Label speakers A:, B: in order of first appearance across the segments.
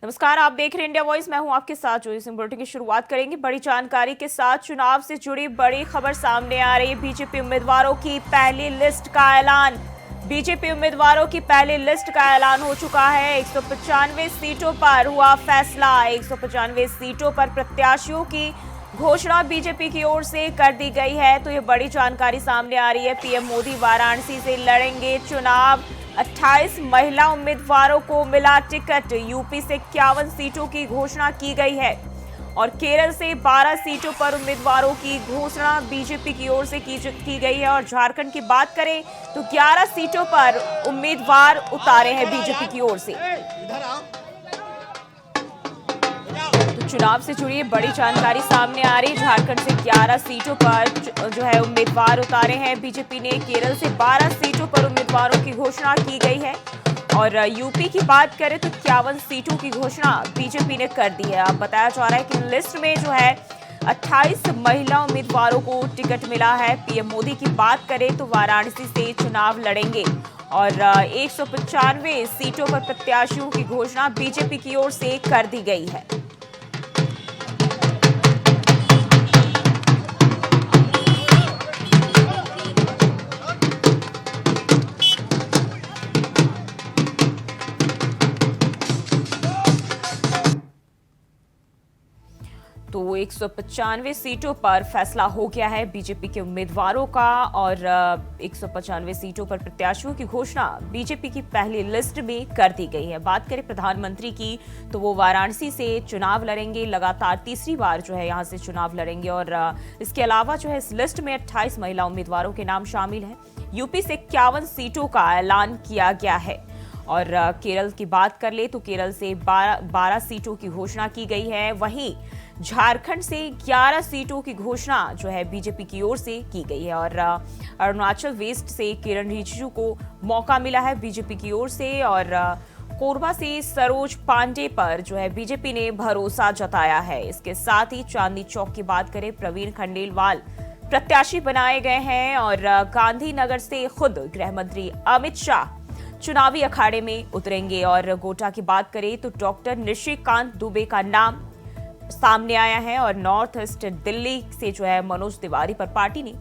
A: नमस्कार, आप देख रहे हैं इंडिया वॉइस। मैं हूं आपके साथ जो इस बुलेटिन की शुरुआत करेंगे बड़ी जानकारी के साथ। चुनाव से जुड़ी बड़ी खबर सामने आ रही है। बीजेपी उम्मीदवारों की पहली लिस्ट का ऐलान। बीजेपी उम्मीदवारों की पहली लिस्ट का ऐलान हो चुका है। 195 सीटों पर हुआ फैसला। 195 सीटों पर प्रत्याशियों की घोषणा बीजेपी की ओर से कर दी गई है। तो ये बड़ी जानकारी सामने आ रही है। पीएम मोदी वाराणसी से लड़ेंगे चुनाव। 28 महिला उम्मीदवारों को मिला टिकट। यूपी से 51 सीटों की घोषणा की गई है और केरल से 12 सीटों पर उम्मीदवारों की घोषणा बीजेपी की ओर से की गई है। और झारखंड की बात करें तो 11 सीटों पर उम्मीदवार उतारे हैं बीजेपी की ओर से। चुनाव से जुड़ी बड़ी जानकारी सामने आ रही। झारखंड से 11 सीटों पर जो है उम्मीदवार उतारे हैं बीजेपी ने। केरल से 12 सीटों पर उम्मीदवारों की घोषणा की गई है और यूपी की बात करें तो 51 सीटों की घोषणा बीजेपी ने कर दी है। अब बताया जा रहा है कि लिस्ट में जो है 28 महिला उम्मीदवारों को टिकट मिला है। पीएम मोदी की बात करें तो वाराणसी से चुनाव लड़ेंगे और 195 सीटों पर प्रत्याशियों की घोषणा बीजेपी की ओर से कर दी गई है। तो 195 सीटों पर फैसला हो गया है बीजेपी के उम्मीदवारों का और 195 सीटों पर प्रत्याशियों की घोषणा बीजेपी की पहली लिस्ट में कर दी गई है। बात करें प्रधानमंत्री की तो वो वाराणसी से चुनाव लड़ेंगे। लगातार तीसरी बार जो है यहां से चुनाव लड़ेंगे और इसके अलावा जो है इस लिस्ट में 28 महिला उम्मीदवारों के नाम शामिल हैं। यूपी से 51 सीटों का ऐलान किया गया है और केरल की बात कर ले तो केरल से 12 सीटों की घोषणा की गई है। वहीं झारखंड से 11 सीटों की घोषणा जो है बीजेपी की ओर से की गई है और अरुणाचल वेस्ट से किरण रिजिजू को मौका मिला है बीजेपी की ओर से और कोरबा से सरोज पांडे पर जो है बीजेपी ने भरोसा जताया है। इसके साथ ही चांदनी चौक की बात करें, प्रवीण खंडेलवाल प्रत्याशी बनाए गए हैं और गांधीनगर से खुद गृह मंत्री अमित शाह चुनावी अखाड़े में उतरेंगे। और गोटा की बात करें तो डॉक्टर निशिकांत दुबे का नाम सामने आया है और नॉर्थ ईस्ट दिल्ली से जो है मनोज तिवारी पर पार्टी ने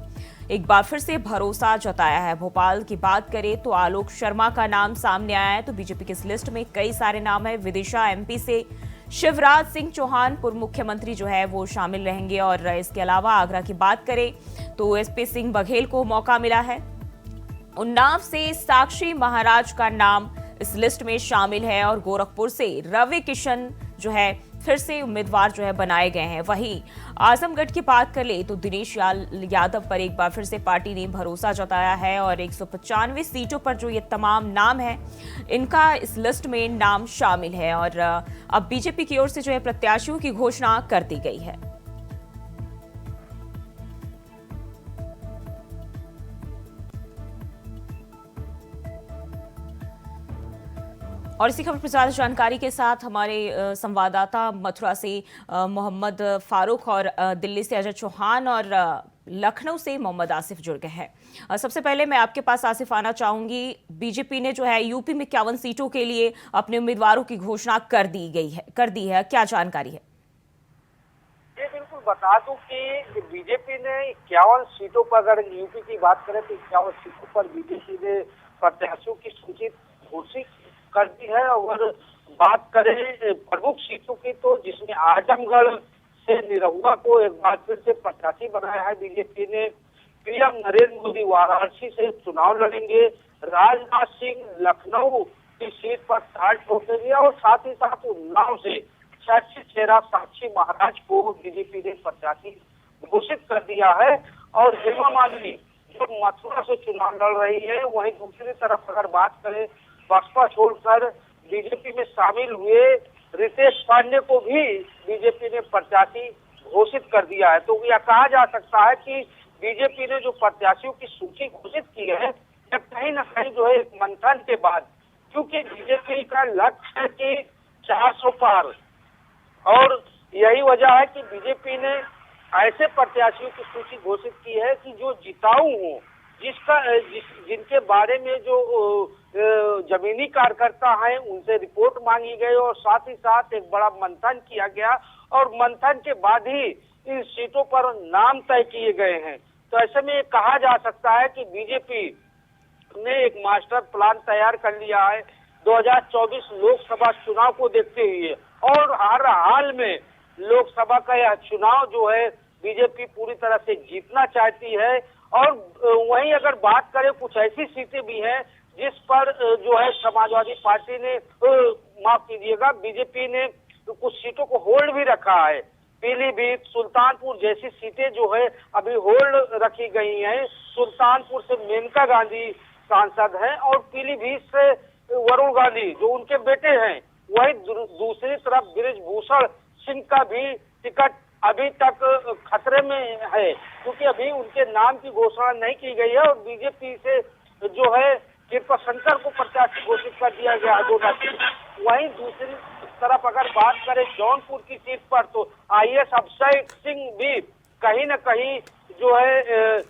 A: एक बार फिर से भरोसा जताया है। भोपाल की बात करें तो आलोक शर्मा का नाम सामने आया है। तो बीजेपी की इस लिस्ट में कई सारे नाम है। विदिशा एमपी से शिवराज सिंह चौहान पूर्व मुख्यमंत्री जो है वो शामिल रहेंगे और इसके अलावा आगरा की बात करें तो एसपी सिंह बघेल को मौका मिला है। उन्नाव से साक्षी महाराज का नाम इस लिस्ट में शामिल है और गोरखपुर से रवि किशन जो है फिर से उम्मीदवार जो है बनाए गए हैं। वहीं आजमगढ़ की बात कर ले तो दिनेश यादव पर एक बार फिर से पार्टी ने भरोसा जताया है और 195 सीटों पर जो ये तमाम नाम है इनका इस लिस्ट में नाम शामिल है और अब बीजेपी की ओर से जो है प्रत्याशियों की घोषणा कर दी गई है। और इसी खबर पर ज्यादा जानकारी के साथ हमारे संवाददाता मथुरा से मोहम्मद फारूक और दिल्ली से अजय चौहान और लखनऊ से मोहम्मद आसिफ जुड़ गए हैं। सबसे पहले मैं आपके पास आसिफ आना चाहूंगी। बीजेपी ने जो है यूपी में 51 सीटों के लिए अपने उम्मीदवारों की घोषणा कर दी है, क्या जानकारी है?
B: ये बिल्कुल बता दूं कि बीजेपी ने 51 सीटों पर, अगर यूपी की बात करें तो 51 सीटों पर बीजेपी ने प्रत्याशियों की सूची घोषित कर दी है। और बात करें प्रमुख सीटों की तो जिसमें आजमगढ़ से निरहुआ को एक बार फिर से प्रत्याशी बनाया है बीजेपी ने। पीएम नरेंद्र मोदी वाराणसी से चुनाव लड़ेंगे। राजनाथ सिंह लखनऊ की सीट पर 60 वोट दिया और साथ ही साथ उन्नाव से चेहरा साक्षी महाराज को बीजेपी ने प्रत्याशी घोषित कर दिया है। और हेमा मालिनी जो मथुरा से चुनाव लड़ रही है, वहीं दूसरी तरफ अगर बात करें बसपा छोड़कर बीजेपी में शामिल हुए रितेश पांडे को भी बीजेपी ने प्रत्याशी घोषित कर दिया है। तो यह कहा जा सकता है कि बीजेपी ने जो प्रत्याशियों की सूची घोषित की है यह कहीं न कहीं जो है एक मंथन के बाद, क्योंकि बीजेपी का लक्ष्य है कि 400 पार, और यही वजह है कि बीजेपी ने ऐसे प्रत्याशियों की सूची घोषित की है कि जो जिताऊ हो, जिनके बारे में जो जमीनी कार्यकर्ता हैं उनसे रिपोर्ट मांगी गई और साथ ही साथ एक बड़ा मंथन किया गया और मंथन के बाद ही इन सीटों पर नाम तय किए गए हैं। तो ऐसे में ये कहा जा सकता है कि बीजेपी ने एक मास्टर प्लान तैयार कर लिया है 2024 लोकसभा चुनाव को देखते हुए और हर हाल में लोकसभा का यह चुनाव जो है बीजेपी पूरी तरह से जीतना चाहती है। और वहीं अगर बात करें कुछ ऐसी सीटें भी हैं जिस पर जो है समाजवादी पार्टी ने माफ कीजिएगा बीजेपी ने कुछ सीटों को होल्ड भी रखा है। पीलीभीत, सुल्तानपुर जैसी सीटें जो है अभी होल्ड रखी गई हैं। सुल्तानपुर से मेनका गांधी सांसद हैं और पीलीभीत से वरुण गांधी जो उनके बेटे हैं। वही दूसरी तरफ बृजभूषण सिंह का भी टिकट अभी तक खतरे में है क्योंकि अभी उनके नाम की घोषणा नहीं की गई है और बीजेपी से जो है कृपाशंकर को प्रत्याशी घोषित कर दिया गया है दोनों सीट। वहीं दूसरी तरफ अगर बात करें जौनपुर की सीट पर तो आईएएस अभिषेक सिंह भी कहीं न कहीं जो है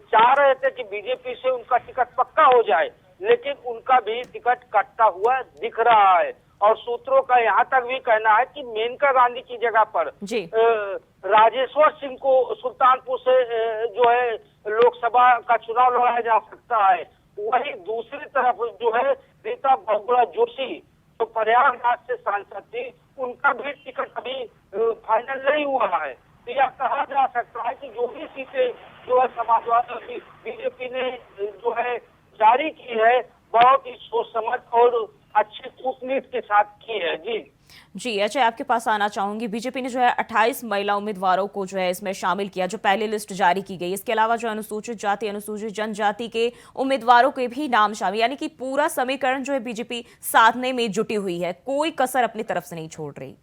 B: चाह रहे थे कि बीजेपी से उनका टिकट पक्का हो जाए, लेकिन उनका भी टिकट कटता हुआ दिख रहा है। और सूत्रों का यहाँ तक भी कहना है कि मेनका गांधी की जगह पर राजेश्वर सिंह को सुल्तानपुर से जो है लोकसभा का चुनाव लड़ाया जा सकता है। वहीं दूसरी तरफ जो है रीता बहुगुणा जोशी जो प्रयागराज से सांसद थी उनका भी टिकट अभी फाइनल नहीं हुआ है। तो यह कहा जा सकता है कि जो भी सीटें जो है समाजवादी बीजेपी ने जो है जारी की है बहुत ही सोच समझ और अच्छी कूटनीति के साथ की है। जी
A: अजय, आपके पास आना चाहूंगी। बीजेपी ने जो है 28 महिला उम्मीदवारों को जो है इसमें शामिल किया जो पहले लिस्ट जारी की गई। इसके अलावा जो अनुसूचित जाति अनुसूचित जनजाति के उम्मीदवारों के भी नाम शामिल, यानी कि पूरा समीकरण जो है बीजेपी साधने में जुटी हुई है, कोई कसर अपनी तरफ से नहीं छोड़ रही।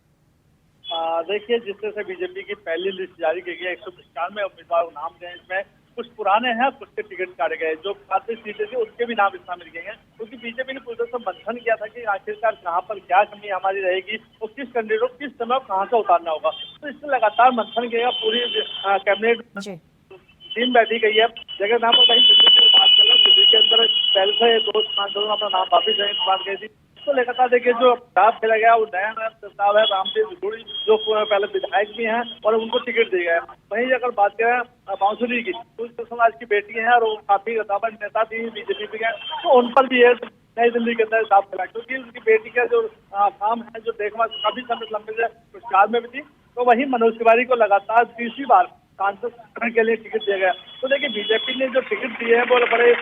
C: देखिए, जिस तरह से बीजेपी की पहली लिस्ट जारी की गई 195 उम्मीदवार नाम गए, इसमें कुछ पुराने हैं, कुछ के टिकट काटे गए। जो 35 सीटें थी उनके भी नाम इसमें मिल गए हैं क्योंकि बीजेपी ने पूरी तरह से मंथन किया था कि आखिरकार कहाँ पर क्या कमी हमारी रहेगी और किस कैंडिडेट को किस समय कहाँ से उतारना होगा। तो इससे लगातार मंथन किया, पूरी कैबिनेट टीम बैठी गई है। जगह नाम पर कहीं दिल्ली की बात कर रहे हैं, दिल्ली के अंदर पहले से दो सांसदों अपना नाम वापिस जाने की बात गई थी। तो लगातार देखिए जो प्रस्ताव खेला गया वो नया प्रस्ताव है। रामदेव विधुड़ी जो पहले विधायक भी हैं और उनको टिकट दिया गया। वहीं अगर बात करें बांसुरी की, तो समाज की बेटी है और वो काफी गदावर नेता थी बीजेपी के, तो उन पर भी नई दिल्ली के अंदर हिसाब खेला क्योंकि उनकी बेटी का जो काम है जो देखभाल काफी समय लंबे से पुरस्कार में भी थी। तो वही मनोज तिवारी को लगातार तीसरी बार सांसद के लिए टिकट दिया गया। तो देखिए बीजेपी ने जो टिकट दिए हैं वो बड़े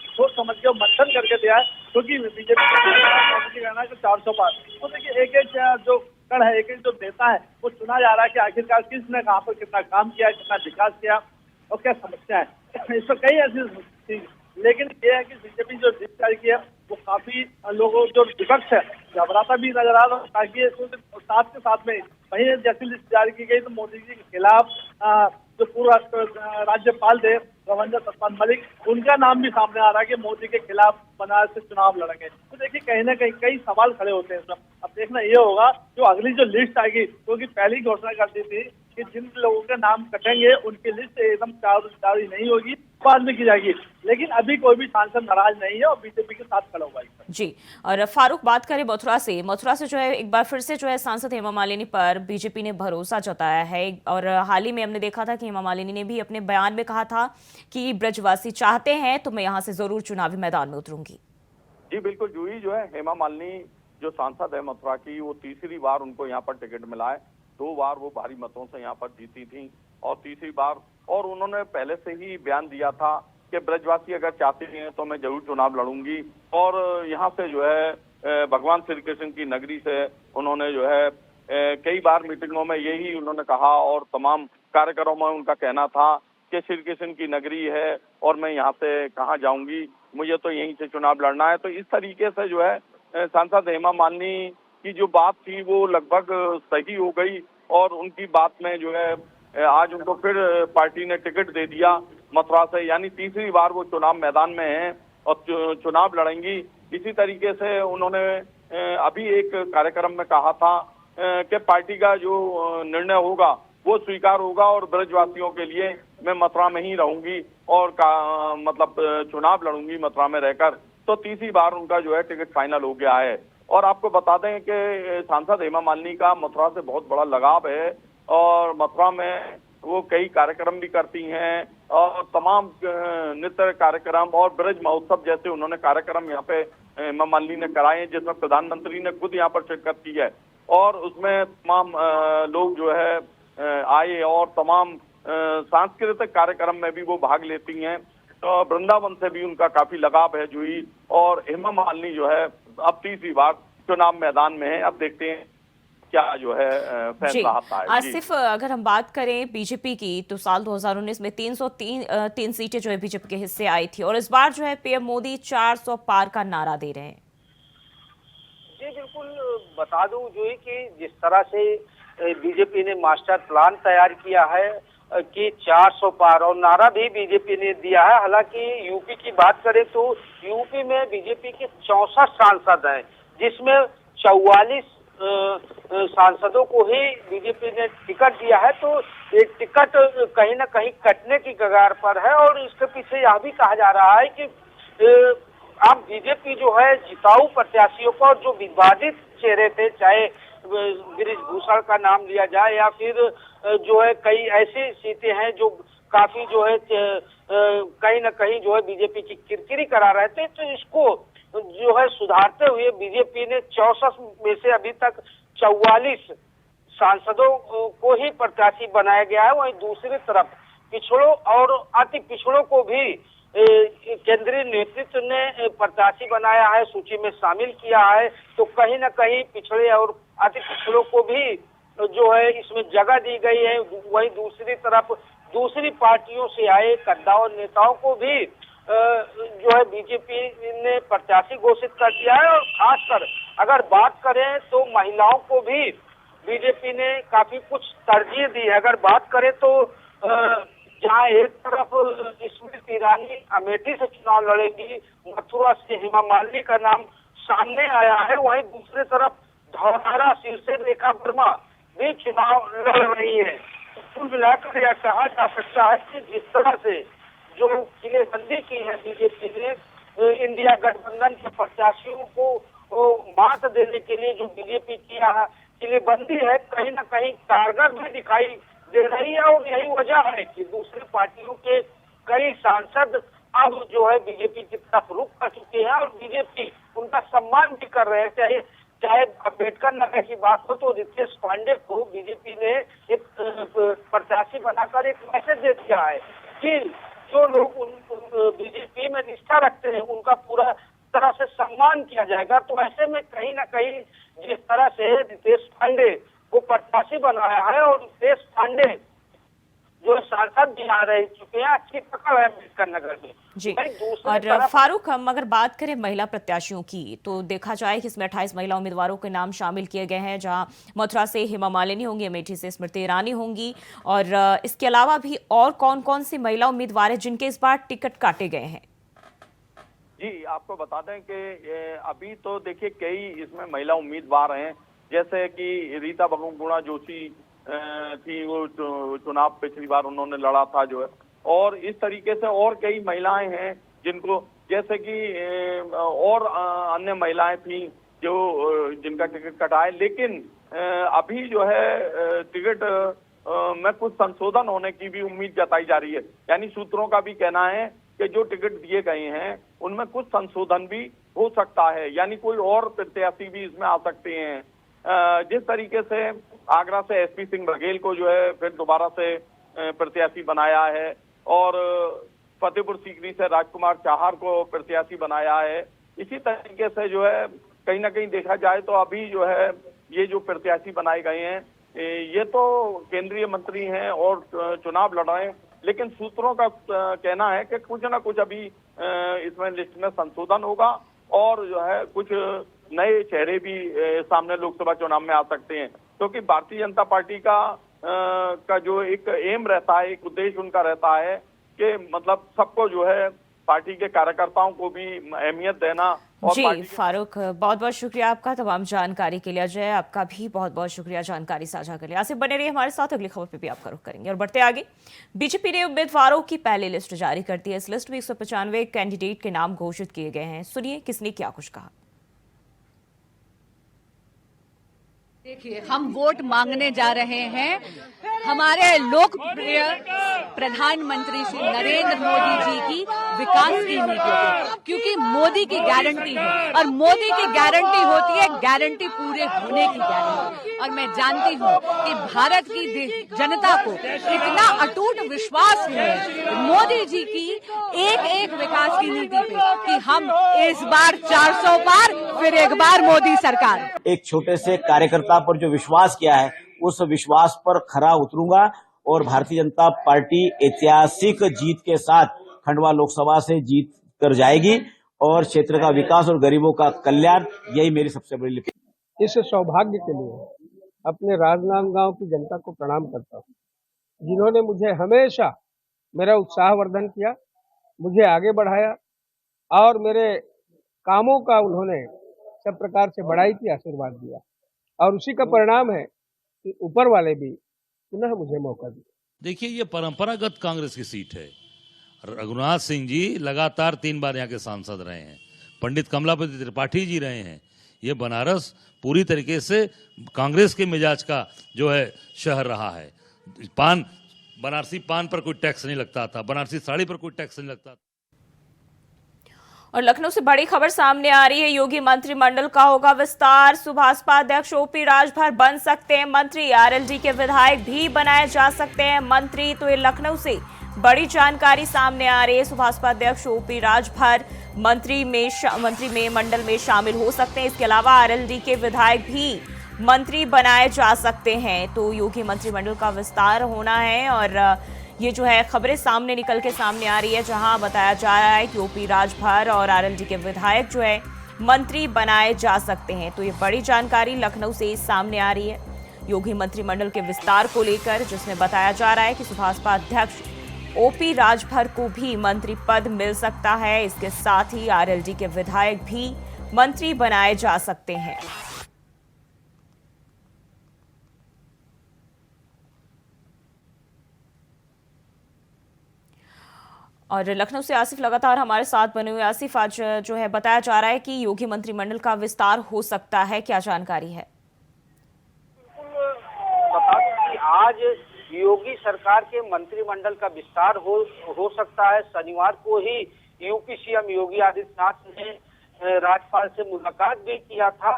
C: सोच समझ के मंथन करके दिया है क्योंकि बीजेपी कहना है 400 पार। तो देखिए एक एक जो कड़ है, एक एक जो नेता है वो चुना जा रहा है कि आखिरकार किसने कहाँ पर कितना काम किया, कितना विकास किया और क्या समस्या है। इसमें कई ऐसी चीज, लेकिन ये है कि बीजेपी जो लिस्ट जारी की है वो काफी लोगों जो विपक्ष है घबराता भी नजर आ रहा है। ताकि साथ के साथ में वही जैसी लिस्ट जारी की गई तो मोदी जी के खिलाफ जो पूर्व राज्यपाल थे रविंद्र सतपाल मलिक, उनका नाम भी सामने आ रहा है कि मोदी के खिलाफ बनारस से चुनाव लड़ेंगे। तो देखिए कहीं ना कहीं कई सवाल खड़े होते हैं। सब अब देखना ये होगा जो अगली जो लिस्ट आएगी, क्योंकि पहली घोषणा कर दी थी कि जिन लोगों के नाम कटेंगे उनकी लिस्ट एकदम जारी नहीं होगी, बाद में की जाएगी। लेकिन अभी कोई भी सांसद नाराज नहीं है और बीजेपी के साथ खड़ा हुआ है।
A: जी, और फारूक बात करें मथुरा से जो है एक बार फिर से जो है सांसद हेमा मालिनी पर बीजेपी ने भरोसा जताया है। और हाल ही में हमने देखा था कि हेमा मालिनी ने भी अपने बयान में कहा था कि ब्रजवासी चाहते हैं तो मैं यहाँ से जरूर चुनावी मैदान में उतरूंगी।
D: जी बिल्कुल जूही, जो है हेमा मालिनी जो सांसद है मथुरा की, वो तीसरी बार उनको यहाँ पर टिकट मिला है। 2 बार वो भारी मतों से यहाँ पर जीती थी और तीसरी बार, और उन्होंने पहले से ही बयान दिया था कि ब्रजवासी अगर चाहते हैं तो मैं जरूर चुनाव लड़ूंगी। और यहाँ से जो है भगवान श्री कृष्ण की नगरी से उन्होंने जो है कई बार मीटिंगों में यही उन्होंने कहा और तमाम कार्यक्रमों में उनका कहना था कि श्री कृष्ण की नगरी है और मैं यहाँ से कहाँ जाऊंगी, मुझे तो यहीं से चुनाव लड़ना है। तो इस तरीके से जो है सांसद हेमा मालिनी की जो बात थी वो लगभग सही हो गई और उनकी बात में जो है आज उनको फिर पार्टी ने टिकट दे दिया मथुरा से, यानी तीसरी बार वो चुनाव मैदान में हैं और चुनाव लड़ेंगी। इसी तरीके से उन्होंने अभी एक कार्यक्रम में कहा था कि पार्टी का जो निर्णय होगा वो स्वीकार होगा और ब्रजवासियों के लिए मैं मथुरा में ही रहूंगी और मतलब चुनाव लड़ूंगी मथुरा में रहकर, तो तीसरी बार उनका जो है टिकट फाइनल हो गया है। और आपको बता दें कि सांसद हेमा मालिनी का मथुरा से बहुत बड़ा लगाव है और मथुरा में वो कई कार्यक्रम भी करती हैं और तमाम नृत्य कार्यक्रम और ब्रज महोत्सव जैसे उन्होंने कार्यक्रम यहाँ पे हेमा मालिनी ने कराए हैं, जिसमें प्रधानमंत्री ने खुद यहाँ पर शिरकत की है और उसमें तमाम लोग जो है आए और तमाम सांस्कृतिक कार्यक्रम में भी वो भाग लेती हैं। तो वृंदावन से भी उनका काफी लगाव है जूही, और हेमा मालिनी जो है अब तीसरी बार चुनाव मैदान में है। अब देखते हैं क्या जो है फैसला आता है।
A: आसिफ, अगर हम बात करें बीजेपी की तो साल 2019 में 303 सीटें जो है बीजेपी के हिस्से आई थी और इस बार जो है पीएम मोदी 400 पार का नारा दे रहे हैं।
B: जी बिल्कुल, बता दूं जो है कि जिस तरह से बीजेपी ने मास्टर प्लान तैयार किया है कि 400 पार, और नारा भी बीजेपी ने दिया है। हालांकि यूपी की बात करें तो यूपी में बीजेपी के 64 सांसद हैं, जिसमें 44 सांसदों को ही बीजेपी ने टिकट दिया है। तो ये टिकट कहीं ना कहीं कटने की कगार पर है और इसके पीछे यह भी कहा जा रहा है कि अब बीजेपी जो है जिताऊ प्रत्याशियों को, जो विवादित चेहरे थे, चाहे गिरीश भूषण का नाम लिया जाए या फिर जो है कई ऐसी सीटें हैं जो काफी जो है कहीं ना कहीं जो है बीजेपी की किरकिरी करा रहे थे, तो इसको जो है सुधारते हुए बीजेपी ने 64 में से अभी तक 44 सांसदों को ही प्रत्याशी बनाया गया है। वहीं दूसरी तरफ पिछड़ों और अति पिछड़ों को भी केंद्रीय नेतृत्व ने प्रत्याशी बनाया है, सूची में शामिल किया है। तो कहीं ना कहीं पिछड़े और अति पिछड़ों को भी जो है इसमें जगह दी गई है। वहीं दूसरी तरफ दूसरी पार्टियों से आए कद्दावर नेताओं को भी जो है बीजेपी ने प्रत्याशी घोषित कर दिया है। और खासकर अगर बात करें तो महिलाओं को भी बीजेपी ने काफी कुछ तरजीह दी है। अगर बात करें तो जहां एक तरफ स्मृति ईरानी अमेठी से चुनाव लड़ेंगी, मथुरा से हेमा मालिनी का नाम सामने आया है, वहीं दूसरी तरफ धौरहरा सीट से रेखा वर्मा भी चुनाव लड़ रही है। कुल मिलाकर यह कहा जा सकता है कि जिस तरह से जो किलेबंदी की है बीजेपी ने इंडिया गठबंधन के प्रत्याशियों को मात देने के लिए जो बीजेपी की किलेबंदी है, कहीं ना कहीं कारगर भी दिखाई दे रही है। और यही वजह है कि दूसरी पार्टियों के कई सांसद अब जो है बीजेपी की तरफ रुख कर चुके हैं और बीजेपी उनका सम्मान भी कर रहे हैं। चाहे अम्बेडकर नगर की बात हो तो रितेश पांडे को बीजेपी ने एक प्रत्याशी बनाकर एक मैसेज दे दिया है कि जो लोग बीजेपी में निष्ठा रखते हैं उनका पूरा तरह से सम्मान किया जाएगा। तो ऐसे में कहीं ना कहीं जिस तरह से रितेश पांडे को प्रत्याशी बनाया है और रितेश पांडे जो सांसद भी आ रह चुके हैं, अच्छी पकड़ है अम्बेडकर नगर में
A: जी। और फारूक, हम अगर बात करें महिला प्रत्याशियों की तो देखा जाए कि इसमें 28 महिला उम्मीदवारों के नाम शामिल किए गए हैं, जहां मथुरा से हेमा मालिनी होंगी, अमेठी से स्मृति ईरानी होंगी और इसके अलावा भी और कौन कौन सी महिला उम्मीदवार हैं जिनके इस बार टिकट काटे गए हैं?
D: जी, आपको बता दें कि अभी तो देखिए कई इसमें महिला उम्मीदवार हैं, जैसे कि रीता बहुगुणा जोशी थी, वो चुनाव पिछली बार उन्होंने लड़ा था जो है, और इस तरीके से और कई महिलाएं हैं जिनको, जैसे कि और अन्य महिलाएं थी जो जिनका टिकट कटा है। लेकिन अभी जो है टिकट में कुछ संशोधन होने की भी उम्मीद जताई जा रही है। यानी सूत्रों का भी कहना है कि जो टिकट दिए गए हैं उनमें कुछ संशोधन भी हो सकता है, यानी कोई और प्रत्याशी भी इसमें आ सकते हैं। जिस तरीके से आगरा से एसपी सिंह बघेल को जो है फिर दोबारा से प्रत्याशी बनाया है और फतेहपुर सीकरी से राजकुमार चाहर को प्रत्याशी बनाया है, इसी तरीके से जो है कहीं ना कहीं देखा जाए तो अभी जो है ये जो प्रत्याशी बनाए गए हैं ये तो केंद्रीय मंत्री हैं और चुनाव लड़ रहे हैं, लेकिन सूत्रों का कहना है कि कुछ ना कुछ अभी इसमें लिस्ट में संशोधन होगा और जो है कुछ नए चेहरे भी सामने लोकसभा चुनाव में आ सकते हैं। क्योंकि भारतीय जनता पार्टी का जो एक एम रहता है, एक उद्देश्य उनका रहता है कि मतलब सबको जो है पार्टी के कार्यकर्ताओं को भी अहमियत देना और
A: जी
D: पार्टी
A: फारूक, बहुत बहुत शुक्रिया आपका तमाम जानकारी के लिए। अजय, आपका भी बहुत बहुत शुक्रिया जानकारी साझा कर लिया। आसिफ बने रहिए हमारे साथ, अगली खबर पे भी आपका रुख करेंगे। और बढ़ते आगे, बीजेपी ने उम्मीदवारों की पहली लिस्ट जारी कर दी है। इस लिस्ट में 195 कैंडिडेट के नाम घोषित किए गए हैं। सुनिए किसने क्या कुछ कहा।
E: देखिए, हम वोट मांगने जा रहे हैं हमारे लोकप्रिय प्रधानमंत्री श्री नरेंद्र मोदी जी की विकास की नीतियों, क्योंकि मोदी की गारंटी है और मोदी की गारंटी होती है गारंटी पूरे होने की गारंटी। और मैं जानती हूँ कि भारत की जनता को इतना अटूट विश्वास है मोदी जी की एक एक विकास की नीति पे कि हम इस बार 400 पार, फिर एक बार मोदी सरकार।
F: एक छोटे से कार्यकर्ता पर जो विश्वास किया है उस विश्वास पर खरा उतरूंगा और भारतीय जनता पार्टी ऐतिहासिक जीत के साथ खंडवा लोकसभा से जीत कर जाएगी और क्षेत्र का विकास और गरीबों का कल्याण, यही मेरी सबसे बड़ी लिखी।
G: इस सौभाग्य के लिए अपने राजनांदगांव की जनता को प्रणाम करता हूँ, जिन्होंने मुझे हमेशा मेरा उत्साहवर्धन किया, मुझे आगे बढ़ाया और मेरे कामों का उन्होंने सब प्रकार से बड़ाई की, आशीर्वाद दिया। और उसी का परिणाम है कि ऊपर वाले भी पुनः मुझे मौका दिया।
H: देखिए, ये परंपरागत कांग्रेस की सीट है। रघुनाथ सिंह जी लगातार 3 बार यहाँ के सांसद रहे हैं, पंडित कमलापति त्रिपाठी जी रहे हैं। ये बनारस पूरी तरीके से कांग्रेस के मिजाज का जो है शहर रहा है। बनारसी पान पर कोई टैक्स नहीं लगता था, बनारसी साड़ी पर कोई टैक्स नहीं लगता था।
A: और लखनऊ से बड़ी खबर सामने आ रही है। योगी मंत्रिमंडल का होगा विस्तार। सुभाषपा अध्यक्ष ओपी राजभर बन सकते हैं मंत्री। आरएलडी के विधायक भी बनाए जा सकते हैं मंत्री। तो ये लखनऊ से बड़ी जानकारी सामने आ रही है। सुभाषपा अध्यक्ष ओपी राजभर मंत्री में मंडल में शामिल हो सकते हैं। इसके अलावा आरएलडी के विधायक भी मंत्री बनाए जा सकते हैं। तो योगी मंत्रिमंडल का विस्तार होना है और ये जो है खबरें सामने निकल के सामने आ रही है, जहां बताया जा रहा है कि ओपी राजभर और आरएलडी के विधायक जो है मंत्री बनाए जा सकते हैं। तो ये बड़ी जानकारी लखनऊ से सामने आ रही है योगी मंत्रिमंडल के विस्तार को लेकर, जिसमें बताया जा रहा है कि सुभाषपा अध्यक्ष ओपी राजभर को भी मंत्री पद मिल सकता है। इसके साथ ही आरएलडी के विधायक भी मंत्री बनाए जा सकते हैं। और लखनऊ से आसिफ लगातार हमारे साथ बने हुए। आसिफ, आज जो है बताया जा रहा है कि योगी मंत्रिमंडल का विस्तार हो सकता है, क्या जानकारी है?
B: बता दूं कि आज योगी सरकार के मंत्रिमंडल का विस्तार हो सकता है। शनिवार को ही यूपी सीएम योगी आदित्यनाथ ने राज्यपाल से मुलाकात भी किया था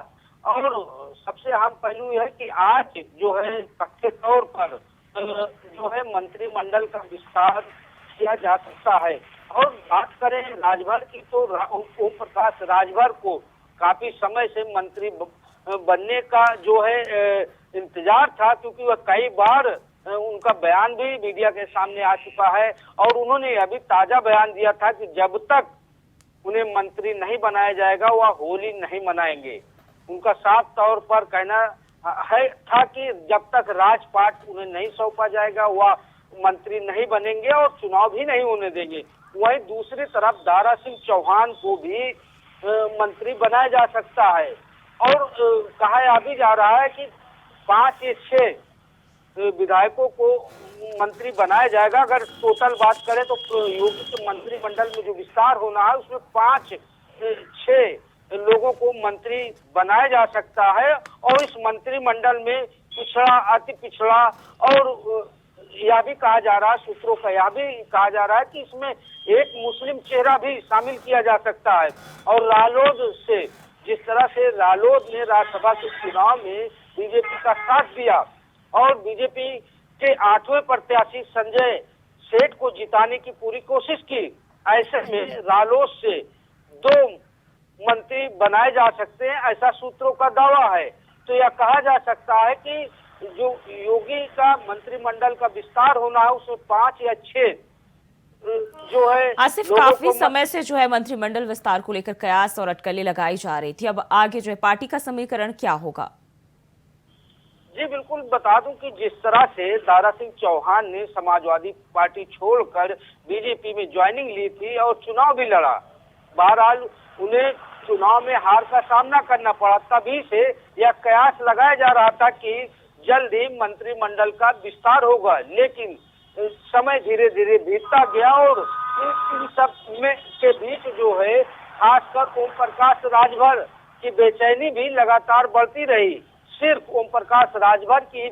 B: और सबसे अहम पहलू यह है कि आज जो है पक्के तौर पर जो है मंत्रिमंडल का विस्तार किया जा सकता है। और बात करें राजभर की तो ओम प्रकाश राजभर को काफी समय से मंत्री बनने का जो है इंतजार था, क्योंकि वह कई बार उनका बयान भी मीडिया के सामने आ चुका है और उन्होंने अभी ताजा बयान दिया था कि जब तक उन्हें मंत्री नहीं बनाया जाएगा वह होली नहीं मनाएंगे। उनका साफ तौर पर कहना था कि जब तक राजपाट उन्हें नहीं सौंपा जाएगा वह मंत्री नहीं बनेंगे और चुनाव भी नहीं होने देंगे। वहीं दूसरी तरफ दारा सिंह चौहान को भी मंत्री बनाया जा सकता है और कहा भी जा रहा है कि 5 या 6 विधायकों को मंत्री बनाया जाएगा। अगर टोटल बात करें तो योगी के मंत्रिमंडल में जो विस्तार होना है उसमें 5-6 लोगों को मंत्री बनाया जा सकता है और इस मंत्रिमंडल में पिछड़ा, अति पिछड़ा और यह भी कहा जा रहा है, सूत्रों का यह भी कहा जा रहा है कि इसमें एक मुस्लिम चेहरा भी शामिल किया जा सकता है। और रालोद से, जिस तरह से रालोद ने राज्यसभा के चुनाव में बीजेपी का साथ दिया और बीजेपी के 8वें प्रत्याशी संजय सेठ को जिताने की पूरी कोशिश की, ऐसे में रालोद से 2 मंत्री बनाए जा सकते हैं, ऐसा सूत्रों का दावा है। तो यह कहा जा सकता है कि जो योगी का मंत्रिमंडल का विस्तार होना है उसमें 5 या 6 जो है।
A: आसिफ, काफी समय से जो है मंत्रिमंडल विस्तार को लेकर कयास और अटकलें लगाई जा रही थी, अब आगे जो है पार्टी का समीकरण क्या होगा?
B: जी बिल्कुल, बता दूं कि जिस तरह से दारा सिंह चौहान ने समाजवादी पार्टी छोड़कर बीजेपी में ज्वाइनिंग ली थी और चुनाव भी लड़ा, बहरहाल उन्हें चुनाव में हार का सामना करना पड़ा। तभी से यह कयास लगाया जा रहा था कि जल्द ही मंत्रिमंडल का विस्तार होगा, लेकिन समय धीरे धीरे बीतता गया और इन सब में के बीच जो है खासकर ओम प्रकाश राजभर की बेचैनी भी लगातार बढ़ती रही। सिर्फ ओम प्रकाश राजभर की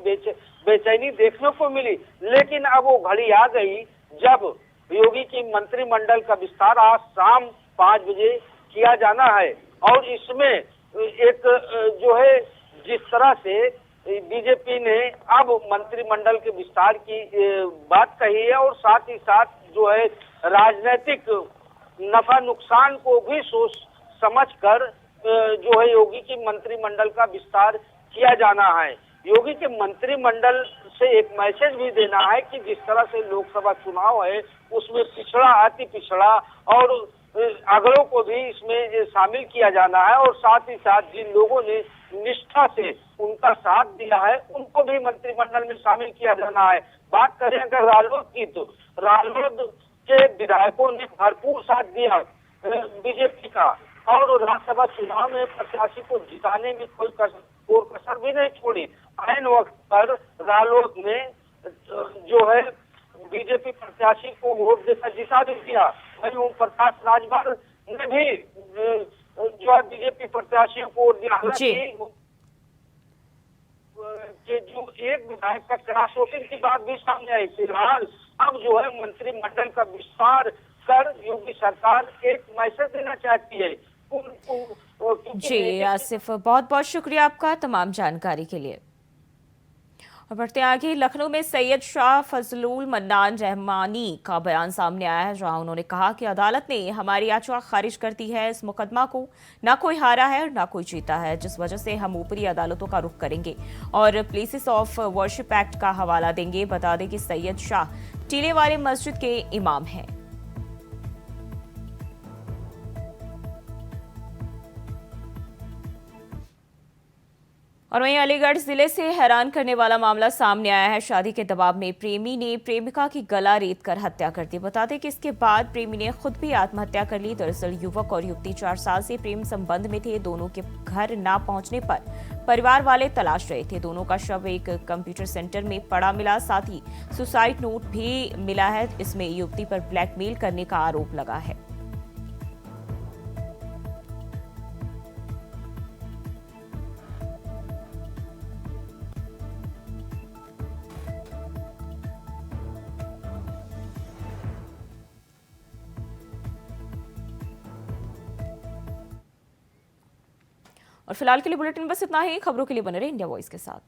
B: बेचैनी देखने को मिली, लेकिन अब वो घड़ी आ गई जब योगी की मंत्रिमंडल का विस्तार आज शाम 5 बजे किया जाना है। और इसमें एक जो है जिस तरह से बीजेपी ने अब मंत्रिमंडल के विस्तार की बात कही है और साथ ही साथ जो है राजनीतिक नफा नुकसान को भी सोच समझकर जो है योगी की मंत्रिमंडल का विस्तार किया जाना है। योगी के मंत्रिमंडल से एक मैसेज भी देना है कि जिस तरह से लोकसभा चुनाव है उसमें पिछड़ा अति पिछड़ा और अगड़ों को भी इसमें शामिल किया जाना है और साथ ही साथ जिन लोगों ने निष्ठा से उनका साथ दिया है उनको भी मंत्रिमंडल में शामिल किया जाना है। बात करें अगर रालोद की, तो रालोद के विधायकों ने भरपूर साथ दिया बीजेपी का और राज्यसभा चुनाव में प्रत्याशी को जिताने में कोई कसर भी नहीं छोड़ी। ऐन वक्त पर रालोद ने जो है बीजेपी प्रत्याशी को वोट देकर जिता भी दिया। वहीं ओम प्रकाश राजभर ने भी जो है बीजेपी प्रत्याशियों को वोट दिया। हालांकि जो एक विधायक का क्रॉस वोटिंग की बात भी सामने आई। फिलहाल अब जो है मंत्रिमंडल का विस्तार कर योगी सरकार एक मैसेज देना चाहती है।
A: जी आसिफ, बहुत बहुत शुक्रिया आपका तमाम जानकारी के लिए। और बढ़ते आगे, लखनऊ में सैयद शाह फजलुल मन्नान रहमानी का बयान सामने आया है, जहां उन्होंने कहा कि अदालत ने हमारी याचिका खारिज कर दी है। इस मुकदमा को ना कोई हारा है और ना कोई जीता है, जिस वजह से हम ऊपरी अदालतों का रुख करेंगे और प्लेसेस ऑफ वर्शिप एक्ट का हवाला देंगे। बता दें कि सैयद शाह टीले वाले मस्जिद के इमाम हैं। और वहीं अलीगढ़ जिले से हैरान करने वाला मामला सामने आया है। शादी के दबाव में प्रेमी ने प्रेमिका की गला रेत कर हत्या कर दी। बता दें कि इसके बाद प्रेमी ने खुद भी आत्महत्या कर ली। दरअसल युवक और युवती 4 साल से प्रेम संबंध में थे। दोनों के घर ना पहुंचने पर परिवार वाले तलाश रहे थे। दोनों का शव एक कंप्यूटर सेंटर में पड़ा मिला। साथ ही सुसाइड नोट भी मिला है। इसमें युवती पर ब्लैकमेल करने का आरोप लगा है। और फिलहाल के लिए बुलेटिन बस इतना ही। खबरों के लिए बने रहे इंडिया वॉइस के साथ।